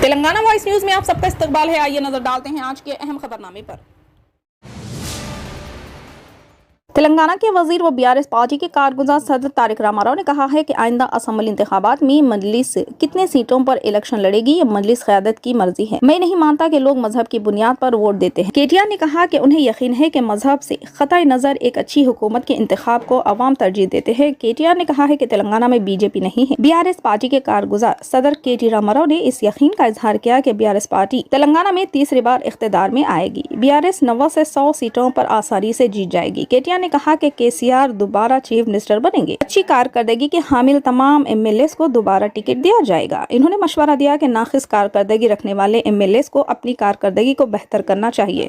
Telangana voice news میں آپ سب کا استقبال ہے. آئیے نظر ڈالتے ہیں آج کے اہم خبرنامے پر. تلنگانہ کے وزیر و BRS پارٹی کے کارگزار صدر تارک راما راؤ نے کہا ہے کہ آئندہ اسمبلی انتخابات میں مجلس کتنے سیٹوں پر الیکشن لڑے گی یہ مجلس قیادت کی مرضی ہے. میں نہیں مانتا کہ لوگ مذہب کی بنیاد پر ووٹ دیتے ہیں. KTR نے کہا کہ انہیں یقین ہے کہ مذہب سے قطع نظر ایک اچھی حکومت کے انتخاب کو عوام ترجیح دیتے ہیں. KTR نے کہا ہے کہ تلنگانہ میں BJP نہیں ہے. BRS پارٹی کے کارگزار صدر KT راما راؤ نے اس یقین کا اظہار کیا کہ BRS پارٹی تلنگانہ میں تیسری بار اقتدار میں آئے گی. BRS 90 سے 100 سیٹوں پر آسانی سے جیت جائے گی. KTR نے کہا کہ KCR دوبارہ چیف منسٹر بنیں گے. اچھی کارکردگی کے حامل تمام MLAs کو دوبارہ ٹکٹ دیا جائے گا. انہوں نے مشورہ دیا کہ ناقص کارکردگی رکھنے والے MLAs کو اپنی کارکردگی کو بہتر کرنا چاہیے.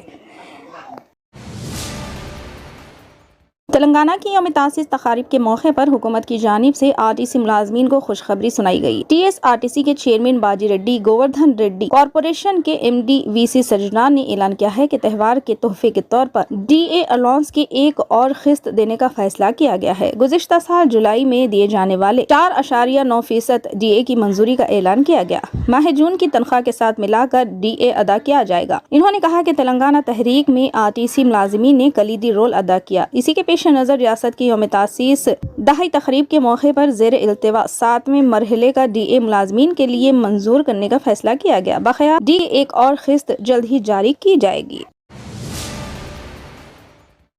تلنگانہ کی یوم تاسیس تقاریب کے موقع پر حکومت کی جانب سے RTC ملازمین کو خوشخبری سنائی گئی. TSRTC کے چیئرمین باجی ریڈی گووردھن ریڈی کارپوریشن کے MD VC سجنان نے اعلان کیا ہے کہ تہوار کے تحفے کے طور پر DA الاؤنس کی ایک اور قسط دینے کا فیصلہ کیا گیا ہے. گزشتہ سال جولائی میں دیے جانے والے 4.9% DA کی منظوری کا اعلان کیا گیا. ماہ جون کی تنخواہ کے ساتھ ملا کر DA ادا کیا جائے گا. انہوں نے کہا کہ تلنگانہ تحریک میں RTC ملازمین نے کلیدی رول ادا کیا. اسی کے پیش نظر ریاست کی یوم تاسیس دہائی تقریب کے موقع پر زیر التوا 7ویں مرحلے کا DA ملازمین کے لیے منظور کرنے کا فیصلہ کیا گیا. بقیہ DA ایک اور قسط جلد ہی جاری کی جائے گی.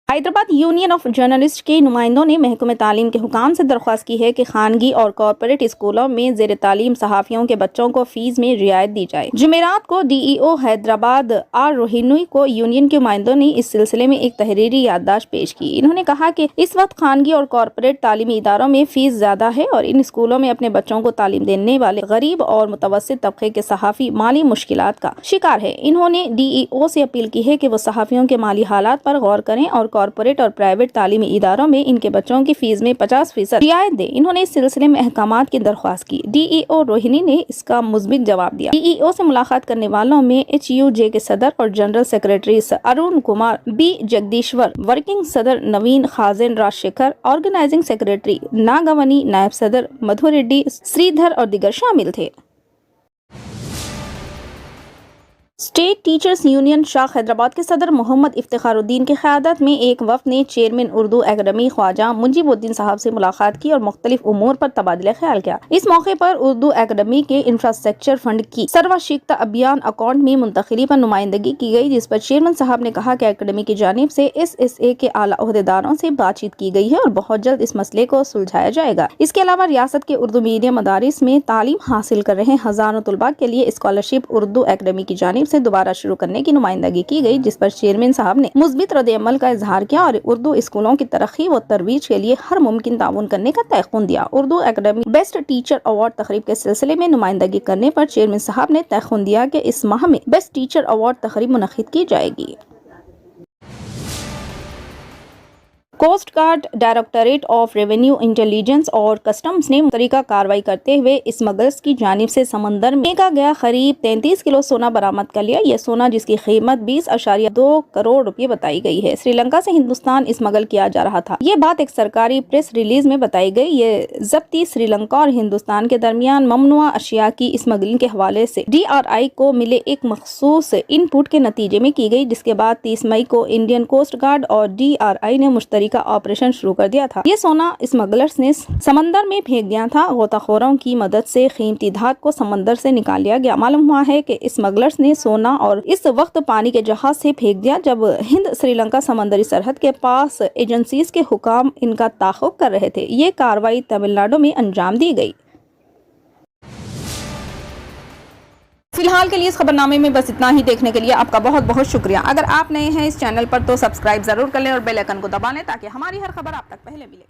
حیدرآباد یونین آف جرنلسٹ کے نمائندوں نے محکمہ تعلیم کے حکام سے درخواست کی ہے کہ خانگی اور کارپوریٹ اسکولوں میں زیر تعلیم صحافیوں کے بچوں کو فیس میں رعایت دی جائے. جمعرات کو DEO حیدرآباد R روہینوئی کو یونین کے نمائندوں نے اس سلسلے میں ایک تحریری یادداشت پیش کی. انہوں نے کہا کہ اس وقت خانگی اور کارپوریٹ تعلیمی اداروں میں فیس زیادہ ہے اور ان اسکولوں میں اپنے بچوں کو تعلیم دینے والے غریب اور متوسط طبقے کے صحافی مالی مشکلات کا شکار ہے. انہوں نے DEO سے اپیل کی ہے کہ وہ صحافیوں کے مالی حالات پر غور کریں اور کارپوریٹ اور پرائیویٹ تعلیمی اداروں میں ان کے بچوں کی فیس میں 50% رعایت دیں. انہوں نے اس سلسلے میں احکامات کی درخواست کی. DEO روہینی نے اس کا مثبت جواب دیا. DEO سے ملاقات کرنے والوں میں HUJ کے صدر اور general secretary Arun Kumar B Jagdishwar, working صدر نوین خازن راج شیکھر، آرگنائزنگ سیکریٹری ناگونی، نائب صدر مدھو ریڈی، سری دھر اور دیگر شامل تھے. اسٹیٹ ٹیچرز یونین شاخ حیدرآباد کے صدر محمد افتخار الدین کی قیادت میں ایک وفد نے چیئرمین اردو اکیڈمی خواجہ منجیب الدین صاحب سے ملاقات کی اور مختلف امور پر تبادلہ خیال کیا. اس موقع پر اردو اکیڈمی کے انفراسٹرکچر فنڈ کی سروا شیکتا ابھیان اکاؤنٹ میں منتقلی پر نمائندگی کی گئی، جس پر چیئرمین صاحب نے کہا کہ اکیڈمی کی جانب سے SSA کے اعلیٰ عہدیداروں سے بات چیت کی گئی ہے اور بہت جلد اس مسئلے کو سلجھایا جائے گا. اس کے علاوہ ریاست کے اردو میڈیم مدارس میں تعلیم حاصل کر رہے ہزاروں طلباء کے لیے اسکالرشپ اردو اکیڈمی کی جانب سے دوبارہ شروع کرنے کی نمائندگی کی گئی، جس پر چیئرمین صاحب نے مثبت رد عمل کا اظہار کیا اور اردو اسکولوں کی ترقی و ترویج کے لیے ہر ممکن تعاون کرنے کا تیقن دیا. Urdu academy best teacher award تقریب کے سلسلے میں نمائندگی کرنے پر چیئرمین صاحب نے تیقن دیا کہ اس ماہ میں بیسٹ ٹیچر ایوارڈ تقریب منعقد کی جائے گی. Coast guard, directorate of revenue intelligence اور کسٹمز نے مشترکہ کارروائی کرتے ہوئے اسمگلرز کی جانب سے سمندر میں پھینکا گیا قریب 33 کلو سونا برآمد کر لیا. یہ سونا جس کی قیمت 20.2 کروڑ روپے بتائی گئی ہے، سری لنکا سے ہندوستان اسمگل کیا جا رہا تھا. یہ بات ایک سرکاری پریس ریلیز میں بتائی گئی. یہ ضبطی سری لنکا اور ہندوستان کے درمیان ممنوعہ اشیاء کی اسمگلنگ کے حوالے سے DRI کو ملے ایک مخصوص ان پٹ کے نتیجے میں کی گئی، جس کے بعد 30 مئی کو انڈین کوسٹ گارڈ اور DRI نے مشترکہ کا آپریشن شروع کر دیا تھا. یہ سونا اسمگلرز نے سمندر میں پھینک دیا تھا. غوطہ خوروں کی مدد سے قیمتی دھات کو سمندر سے نکال لیا گیا. معلوم ہوا ہے کہ اسمگلرز نے سونا اور اس وقت پانی کے جہاز سے پھینک دیا جب ہند سری لنکا سمندری سرحد کے پاس ایجنسیز کے حکام ان کا تعاقب کر رہے تھے. یہ کارروائی تمل ناڈو میں انجام دی گئی. فی الحال کے لیے اس خبرنامے میں بس اتنا ہی. دیکھنے کے لیے آپ کا بہت بہت شکریہ. اگر آپ نئے ہیں اس چینل پر تو سبسکرائب ضرور کر لیں اور بیل آئیکن کو دبا لیں تاکہ ہماری ہر خبر آپ تک پہلے ملے.